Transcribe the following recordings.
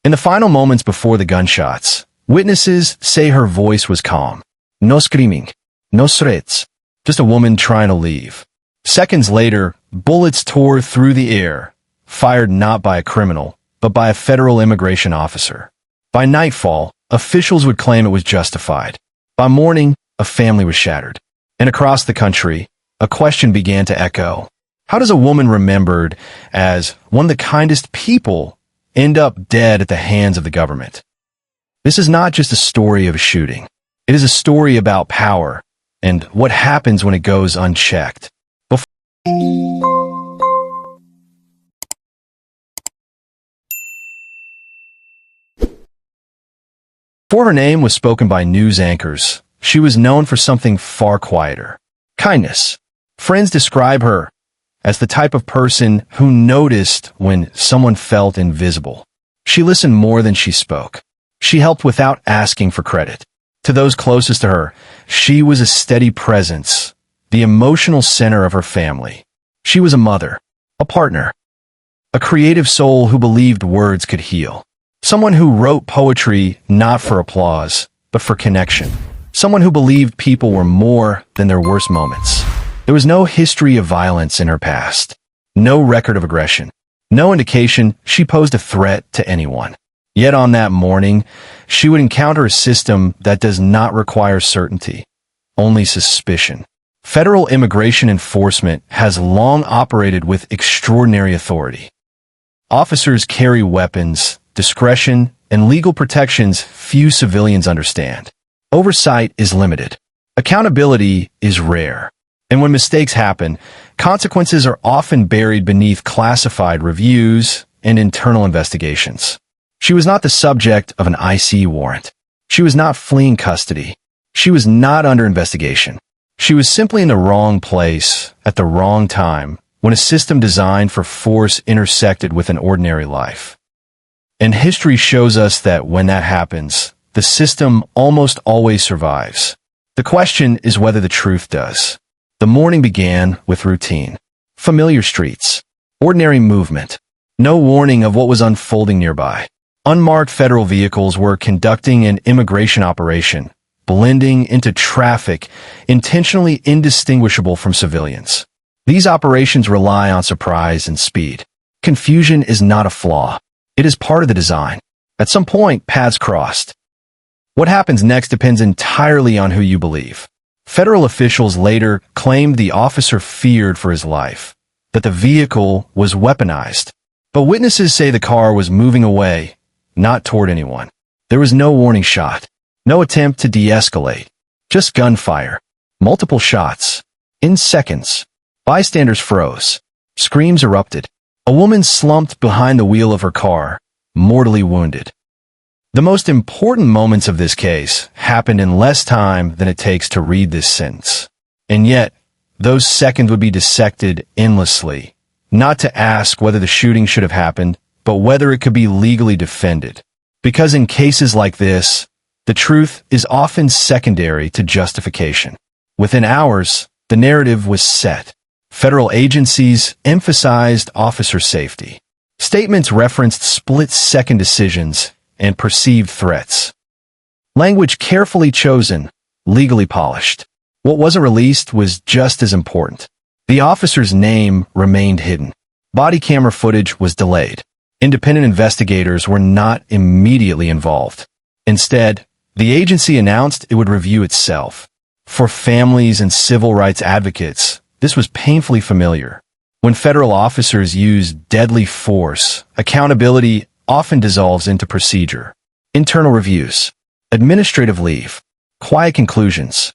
In the final moments before the gunshots, witnesses say her voice was calm. No screaming. No threats. Just a woman trying to leave. Seconds later, bullets tore through the air, fired not by a criminal, but by a federal immigration officer. By nightfall, officials would claim it was justified. By morning, a family was shattered. And across the country, a question began to echo. How does a woman remembered as one of the kindest people end up dead at the hands of the government? This is not just a story of a shooting. It is a story about power and what happens when it goes unchecked. Before her name was spoken by news anchors, she was known for something far quieter. Kindness. Friends describe her as the type of person who noticed when someone felt invisible. She listened more than she spoke. She helped without asking for credit. To those closest to her, she was a steady presence, the emotional center of her family. She was a mother, a partner, a creative soul who believed words could heal. Someone who wrote poetry not for applause, but for connection. Someone who believed people were more than their worst moments. There was no history of violence in her past, no record of aggression, no indication she posed a threat to anyone. Yet on that morning, she would encounter a system that does not require certainty, only suspicion. Federal immigration enforcement has long operated with extraordinary authority. Officers carry weapons, discretion, and legal protections few civilians understand. Oversight is limited. Accountability is rare. And when mistakes happen, consequences are often buried beneath classified reviews and internal investigations. She was not the subject of an IC warrant. She was not fleeing custody. She was not under investigation. She was simply in the wrong place at the wrong time when a system designed for force intersected with an ordinary life. And history shows us that when that happens, the system almost always survives. The question is whether the truth does. The morning began with routine. Familiar streets. Ordinary movement. No warning of what was unfolding nearby. Unmarked federal vehicles were conducting an immigration operation, blending into traffic, intentionally indistinguishable from civilians. These operations rely on surprise and speed. Confusion is not a flaw. It is part of the design. At some point, paths crossed. What happens next depends entirely on who you believe. Federal officials later claimed the officer feared for his life, that the vehicle was weaponized. But witnesses say the car was moving away, not toward anyone. There was no warning shot, no attempt to de-escalate, just gunfire, multiple shots. In seconds, bystanders froze. Screams erupted. A woman slumped behind the wheel of her car, mortally wounded. The most important moments of this case happened in less time than it takes to read this sentence. And yet, those seconds would be dissected endlessly, not to ask whether the shooting should have happened, but whether it could be legally defended. Because in cases like this, the truth is often secondary to justification. Within hours, the narrative was set. Federal agencies emphasized officer safety. Statements referenced split-second decisions and perceived threats. Language carefully chosen, legally polished. What wasn't released was just as important. The officer's name remained hidden. Body camera footage was delayed. Independent investigators were not immediately involved. Instead, the agency announced it would review itself. For families and civil rights advocates, this was painfully familiar. When federal officers use deadly force, accountability often dissolves into procedure. Internal reviews, administrative leave, quiet conclusions,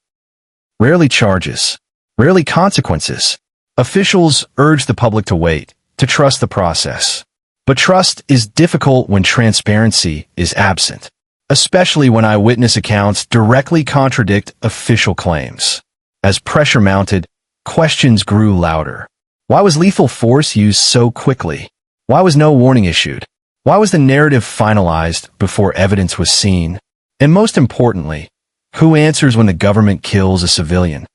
rarely charges, rarely consequences. Officials urge the public to wait, to trust the process. But trust is difficult when transparency is absent, especially when eyewitness accounts directly contradict official claims. As pressure mounted, questions grew louder. Why was lethal force used so quickly? Why was no warning issued? Why was the narrative finalized before evidence was seen? And most importantly, who answers when the government kills a civilian?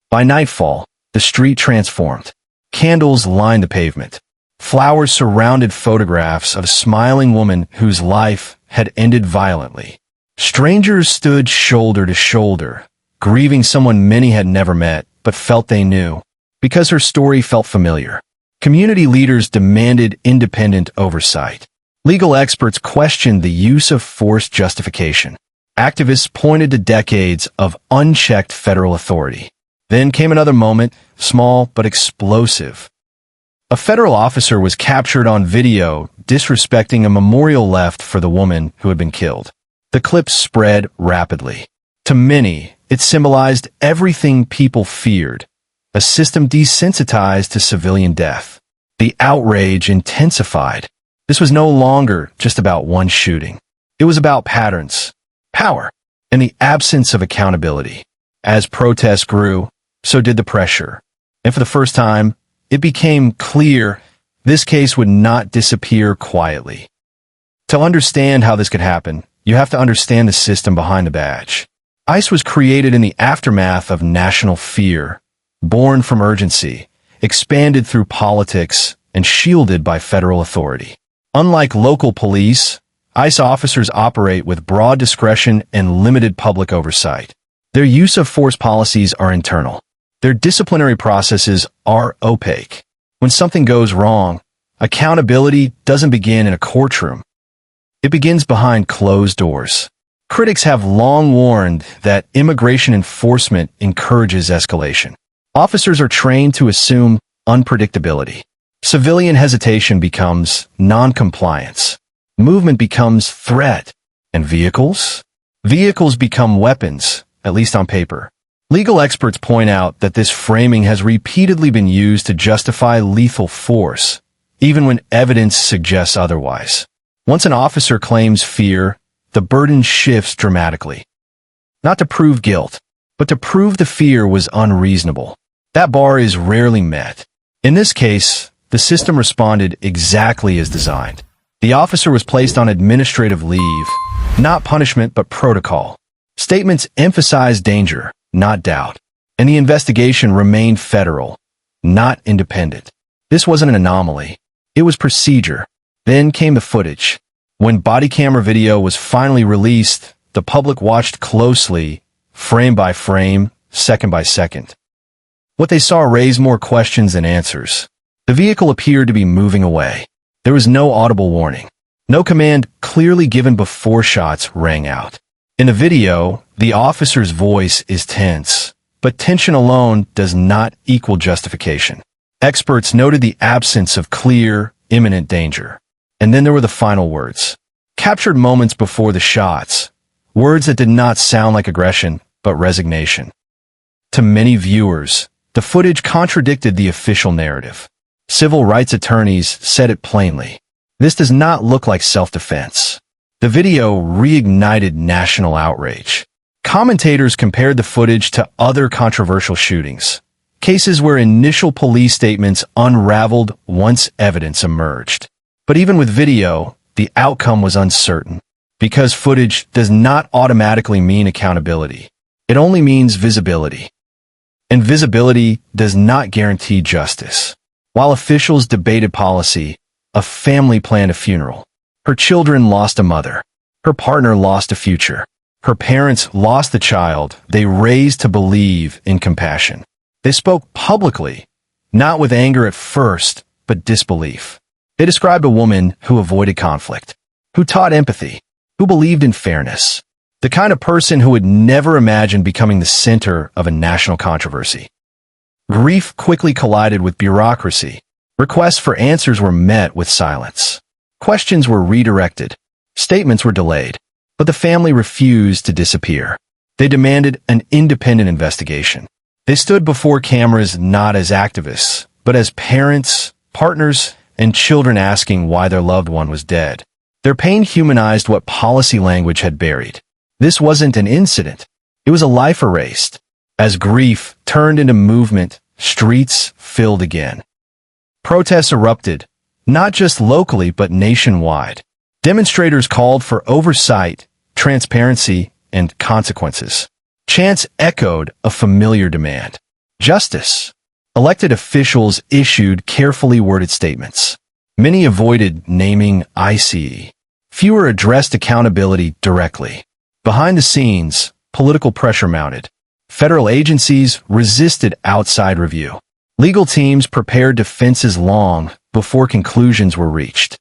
By nightfall, the street transformed. Candles lined the pavement. Flowers surrounded photographs of a smiling woman whose life had ended violently. Strangers stood shoulder to shoulder, grieving someone many had never met but felt they knew, because her story felt familiar. Community leaders demanded independent oversight. Legal experts questioned the use of force justification. Activists pointed to decades of unchecked federal authority. Then came another moment, small but explosive. A federal officer was captured on video disrespecting a memorial left for the woman who had been killed. The clip spread rapidly. To many, it symbolized everything people feared, a system desensitized to civilian death. The outrage intensified. This was no longer just about one shooting. It was about patterns, power, and the absence of accountability. As protests grew, so did the pressure. And for the first time, it became clear this case would not disappear quietly. To understand how this could happen, you have to understand the system behind the badge. ICE was created in the aftermath of national fear, born from urgency, expanded through politics, and shielded by federal authority. Unlike local police, ICE officers operate with broad discretion and limited public oversight. Their use of force policies are internal. Their disciplinary processes are opaque. When something goes wrong, accountability doesn't begin in a courtroom. It begins behind closed doors. Critics have long warned that immigration enforcement encourages escalation. Officers are trained to assume unpredictability. Civilian hesitation becomes non-compliance. Movement becomes threat. And vehicles? Vehicles become weapons, at least on paper. Legal experts point out that this framing has repeatedly been used to justify lethal force, even when evidence suggests otherwise. Once an officer claims fear, the burden shifts dramatically. Not to prove guilt, but to prove the fear was unreasonable. That bar is rarely met. In this case, the system responded exactly as designed. The officer was placed on administrative leave, not punishment but protocol. Statements emphasized danger, not doubt, and the investigation remained federal, not independent. This wasn't an anomaly. It was procedure. Then came the footage. When body camera video was finally released, the public watched closely, frame by frame, second by second. What they saw raised more questions than answers. The vehicle appeared to be moving away. There was no audible warning. No command clearly given before shots rang out. In the video, the officer's voice is tense, but tension alone does not equal justification. Experts noted the absence of clear, imminent danger. And then there were the final words. Captured moments before the shots. Words that did not sound like aggression, but resignation. To many viewers, the footage contradicted the official narrative. Civil rights attorneys said it plainly. This does not look like self-defense. The video reignited national outrage. Commentators compared the footage to other controversial shootings, cases where initial police statements unraveled once evidence emerged. But even with video, the outcome was uncertain, because footage does not automatically mean accountability. It only means visibility. And visibility does not guarantee justice. While officials debated policy, a family planned a funeral. Her children lost a mother. Her partner lost a future. Her parents lost the child they raised to believe in compassion. They spoke publicly, not with anger at first, but disbelief. They described a woman who avoided conflict, who taught empathy, who believed in fairness, the kind of person who would never imagine becoming the center of a national controversy. Grief quickly collided with bureaucracy. Requests for answers were met with silence. Questions were redirected. Statements were delayed. But the family refused to disappear. They demanded an independent investigation. They stood before cameras not as activists, but as parents, partners, and children asking why their loved one was dead. Their pain humanized what policy language had buried. This wasn't an incident. It was a life erased. As grief turned into movement, streets filled again. Protests erupted, not just locally but nationwide. Demonstrators called for oversight, transparency, and consequences. Chants echoed a familiar demand. Justice. Elected officials issued carefully worded statements. Many avoided naming ICE. Fewer addressed accountability directly. Behind the scenes, political pressure mounted. Federal agencies resisted outside review. Legal teams prepared defenses long before conclusions were reached.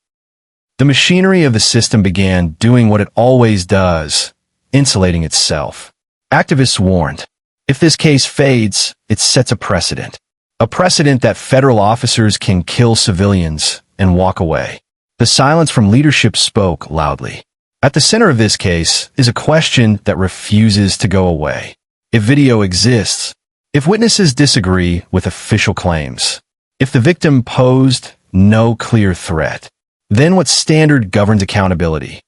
The machinery of the system began doing what it always does, insulating itself. Activists warned, if this case fades, it sets a precedent. A precedent that federal officers can kill civilians and walk away. The silence from leadership spoke loudly. At the center of this case is a question that refuses to go away. If video exists, if witnesses disagree with official claims, if the victim posed no clear threat, then what standard governs accountability?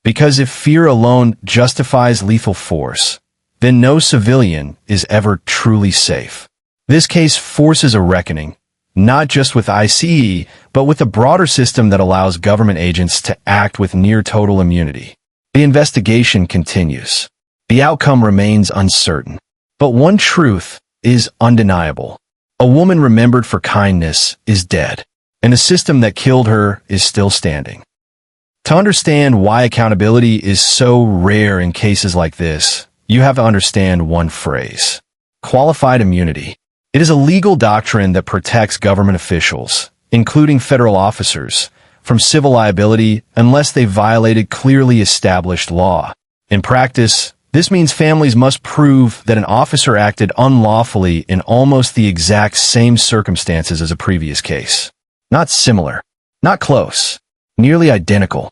Because if fear alone justifies lethal force, then no civilian is ever truly safe. This case forces a reckoning, not just with ICE, but with a broader system that allows government agents to act with near total immunity. The investigation continues. The outcome remains uncertain. But one truth is undeniable. A woman remembered for kindness is dead, and the system that killed her is still standing. To understand why accountability is so rare in cases like this, you have to understand one phrase: qualified immunity. It is a legal doctrine that protects government officials, including federal officers, from civil liability unless they violated clearly established law. In practice, this means families must prove that an officer acted unlawfully in almost the exact same circumstances as a previous case. Not similar, not close, nearly identical.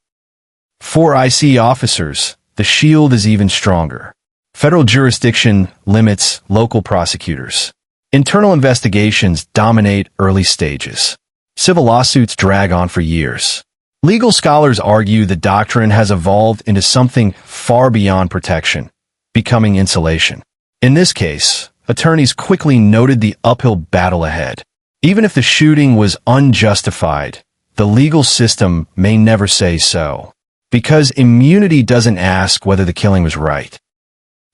For IC officers, the shield is even stronger. Federal jurisdiction limits local prosecutors. Internal investigations dominate early stages. Civil lawsuits drag on for years. Legal scholars argue the doctrine has evolved into something far beyond protection, becoming insulation. In this case, attorneys quickly noted the uphill battle ahead. Even if the shooting was unjustified, the legal system may never say so. Because immunity doesn't ask whether the killing was right.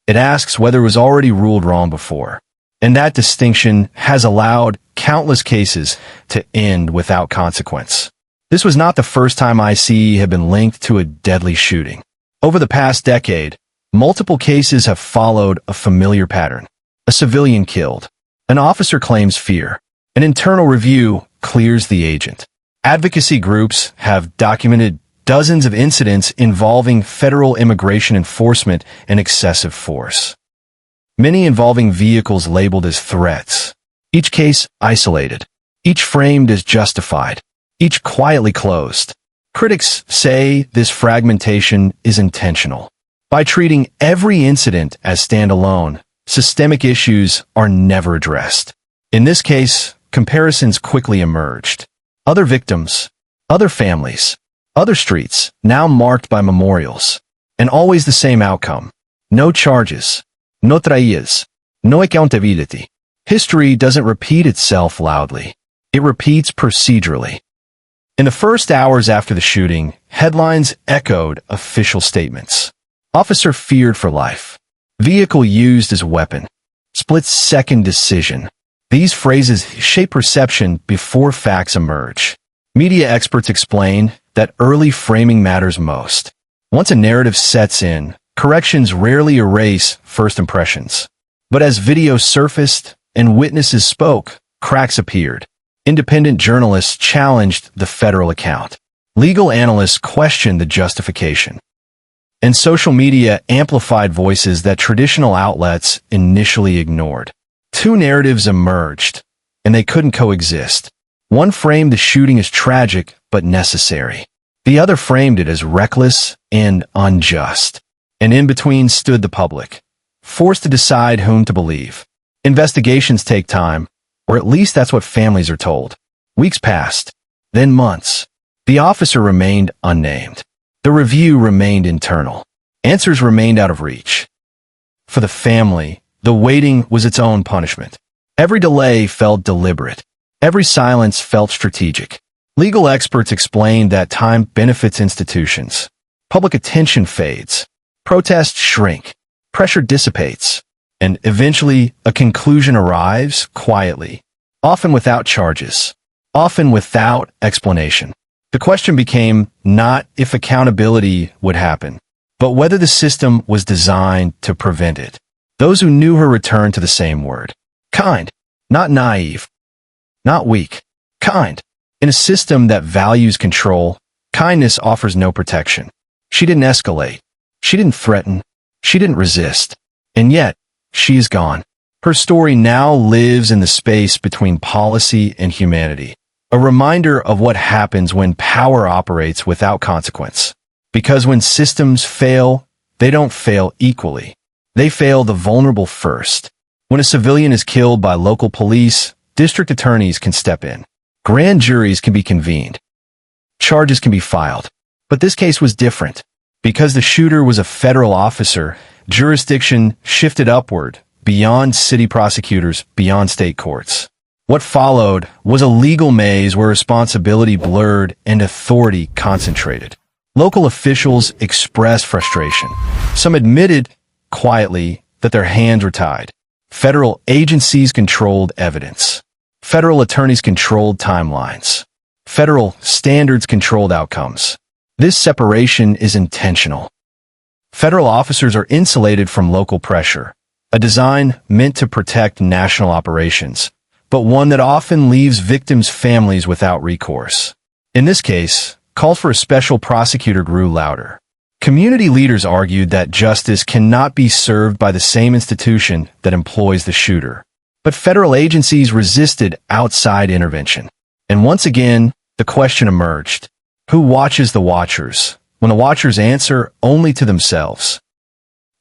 It asks whether it was already ruled wrong before. And that distinction has allowed countless cases to end without consequence. This was not the first time ICE had been linked to a deadly shooting. Over the past decade, multiple cases have followed a familiar pattern. A civilian killed. An officer claims fear. An internal review clears the agent. Advocacy groups have documented dozens of incidents involving federal immigration enforcement and excessive force. Many involving vehicles labeled as threats. Each case isolated. Each framed as justified. Each quietly closed. Critics say this fragmentation is intentional. By treating every incident as standalone, systemic issues are never addressed. In this case, comparisons quickly emerged. Other victims, other families, other streets, now marked by memorials. And always the same outcome. No charges. No traías. No accountability. History doesn't repeat itself loudly. It repeats procedurally. In the first hours after the shooting, headlines echoed official statements. Officer feared for life. Vehicle used as weapon. Split-second decision. These phrases shape perception before facts emerge. Media experts explain that early framing matters most. Once a narrative sets in, corrections rarely erase first impressions. But as video surfaced and witnesses spoke, cracks appeared. Independent journalists challenged the federal account. Legal analysts questioned the justification. And social media amplified voices that traditional outlets initially ignored. Two narratives emerged, and they couldn't coexist. One framed the shooting as tragic but necessary. The other framed it as reckless and unjust. And in between stood the public, forced to decide whom to believe. Investigations take time, or at least that's what families are told. Weeks passed, then months. The officer remained unnamed. The review remained internal. Answers remained out of reach. For the family, the waiting was its own punishment. Every delay felt deliberate. Every silence felt strategic. Legal experts explained that time benefits institutions. Public attention fades. Protests shrink, pressure dissipates, and eventually a conclusion arrives quietly, often without charges, often without explanation. The question became not if accountability would happen, but whether the system was designed to prevent it. Those who knew her returned to the same word. Kind. Not naive. Not weak. Kind. In a system that values control, kindness offers no protection. She didn't escalate. She didn't threaten. She didn't resist. And yet, she is gone. Her story now lives in the space between policy and humanity, a reminder of what happens when power operates without consequence. Because when systems fail, they don't fail equally. They fail the vulnerable first. When a civilian is killed by local police, district attorneys can step in. Grand juries can be convened. Charges can be filed. But this case was different. Because the shooter was a federal officer, jurisdiction shifted upward, beyond city prosecutors, beyond state courts. What followed was a legal maze where responsibility blurred and authority concentrated. Local officials expressed frustration. Some admitted, quietly, that their hands were tied. Federal agencies controlled evidence. Federal attorneys controlled timelines. Federal standards controlled outcomes. This separation is intentional. Federal officers are insulated from local pressure, a design meant to protect national operations, but one that often leaves victims' families without recourse. In this case, calls for a special prosecutor grew louder. Community leaders argued that justice cannot be served by the same institution that employs the shooter. But federal agencies resisted outside intervention. And once again, the question emerged. Who watches the watchers, when the watchers answer only to themselves?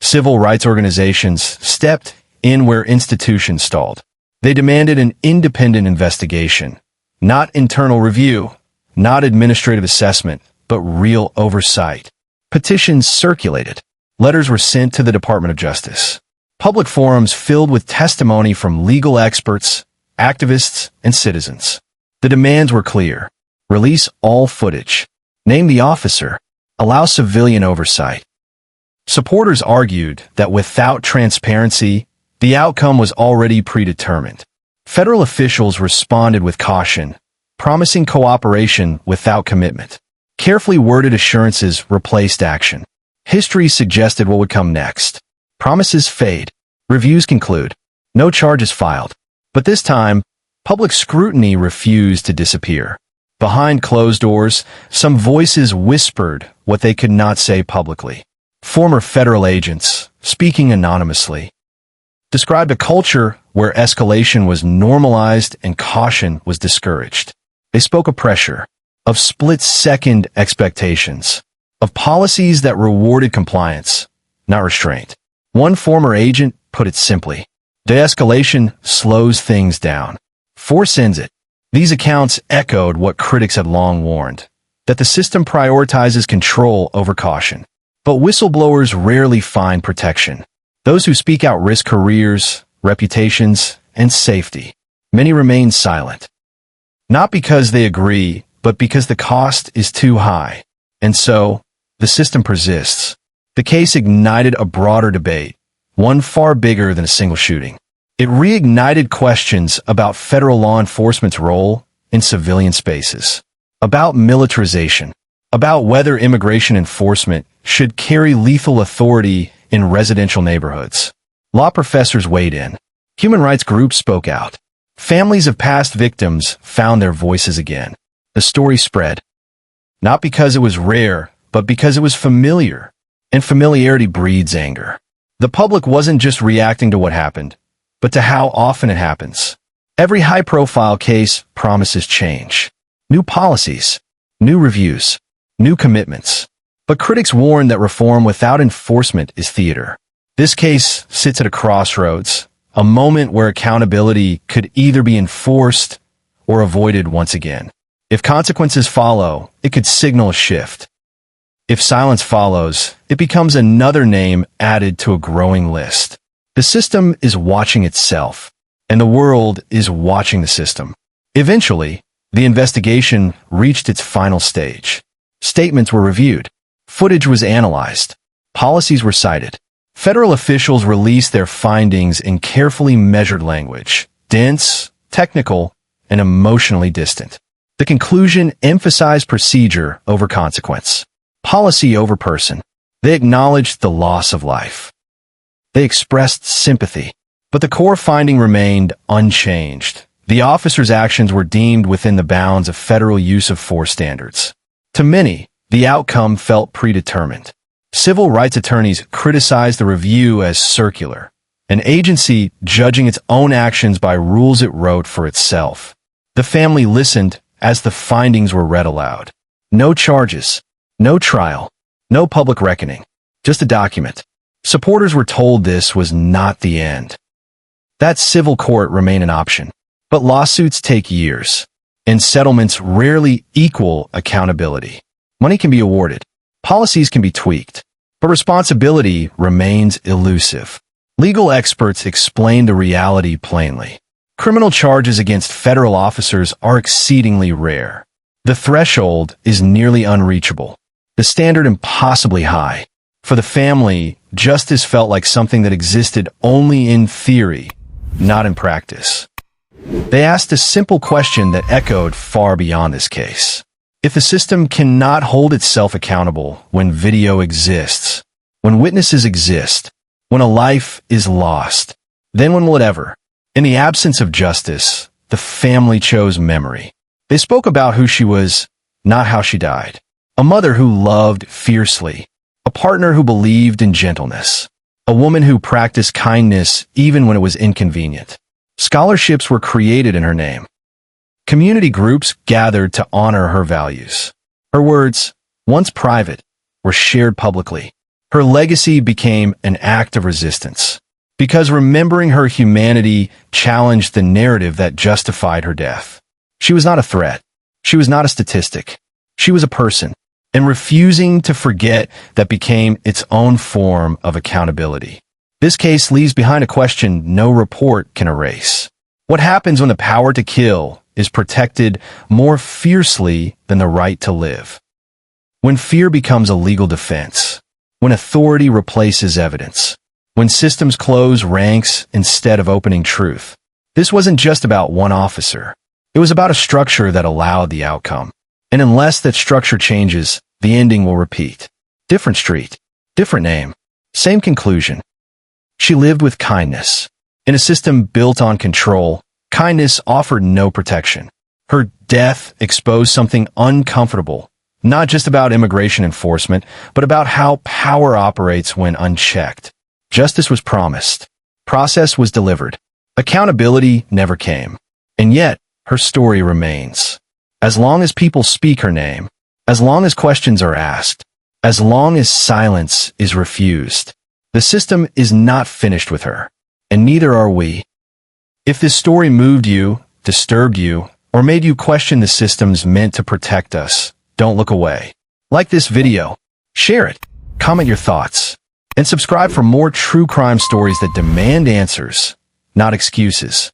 Civil rights organizations stepped in where institutions stalled. They demanded an independent investigation, not internal review, not administrative assessment, but real oversight. Petitions circulated. Letters were sent to the Department of Justice. Public forums filled with testimony from legal experts, activists, and citizens. The demands were clear. Release all footage. Name the officer. Allow civilian oversight. Supporters argued that without transparency, the outcome was already predetermined. Federal officials responded with caution, promising cooperation without commitment. Carefully worded assurances replaced action. History suggested what would come next. Promises fade. Reviews conclude. No charges filed. But this time, public scrutiny refused to disappear. Behind closed doors, some voices whispered what they could not say publicly. Former federal agents, speaking anonymously, described a culture where escalation was normalized and caution was discouraged. They spoke of pressure, of split-second expectations, of policies that rewarded compliance, not restraint. One former agent put it simply, de-escalation slows things down. Force ends it. These accounts echoed what critics had long warned, that the system prioritizes control over caution. But whistleblowers rarely find protection. Those who speak out risk careers, reputations, and safety. Many remain silent. Not because they agree, but because the cost is too high. And so, the system persists. The case ignited a broader debate, one far bigger than a single shooting. It reignited questions about federal law enforcement's role in civilian spaces, about militarization, about whether immigration enforcement should carry lethal authority in residential neighborhoods. Law professors weighed in. Human rights groups spoke out. Families of past victims found their voices again. The story spread. Not because it was rare, but because it was familiar. And familiarity breeds anger. The public wasn't just reacting to what happened, but to how often it happens. Every high-profile case promises change. New policies, new reviews, new commitments. But critics warn that reform without enforcement is theater. This case sits at a crossroads, a moment where accountability could either be enforced or avoided once again. If consequences follow, it could signal a shift. If silence follows, it becomes another name added to a growing list. The system is watching itself, and the world is watching the system. Eventually, the investigation reached its final stage. Statements were reviewed. Footage was analyzed. Policies were cited. Federal officials released their findings in carefully measured language, dense, technical, and emotionally distant. The conclusion emphasized procedure over consequence, policy over person. They acknowledged the loss of life. They expressed sympathy, but the core finding remained unchanged. The officers' actions were deemed within the bounds of federal use of force standards. To many, the outcome felt predetermined. Civil rights attorneys criticized the review as circular, an agency judging its own actions by rules it wrote for itself. The family listened as the findings were read aloud. No charges, no trial, no public reckoning, just a document. Supporters were told this was not the end. That civil court remained an option. But lawsuits take years, and settlements rarely equal accountability. Money can be awarded, policies can be tweaked, but responsibility remains elusive. Legal experts explain the reality plainly. Criminal charges against federal officers are exceedingly rare. The threshold is nearly unreachable, the standard impossibly high. For the family, justice felt like something that existed only in theory, not in practice. They asked a simple question that echoed far beyond this case. If the system cannot hold itself accountable when video exists, when witnesses exist, when a life is lost, then when will it ever? In the absence of justice, the family chose memory. They spoke about who she was, not how she died. A mother who loved fiercely, a partner who believed in gentleness, a woman who practiced kindness even when it was inconvenient. Scholarships were created in her name. Community groups gathered to honor her values. Her words, once private, were shared publicly. Her legacy became an act of resistance, because remembering her humanity challenged the narrative that justified her death. She was not a threat. She was not a statistic. She was a person, and refusing to forget that became its own form of accountability. This case leaves behind a question no report can erase. What happens when the power to kill is protected more fiercely than the right to live? When fear becomes a legal defense, when authority replaces evidence, when systems close ranks instead of opening truth. This wasn't just about one officer. It was about a structure that allowed the outcome. And unless that structure changes, the ending will repeat. Different street, different name, same conclusion. She lived with kindness. In a system built on control, kindness offered no protection. Her death exposed something uncomfortable, not just about immigration enforcement, but about how power operates when unchecked. Justice was promised. Process was delivered. Accountability never came. And yet, her story remains. As long as people speak her name, as long as questions are asked, as long as silence is refused, the system is not finished with her, and neither are we. If this story moved you, disturbed you, or made you question the systems meant to protect us, don't look away. Like this video, share it, comment your thoughts, and subscribe for more true crime stories that demand answers, not excuses.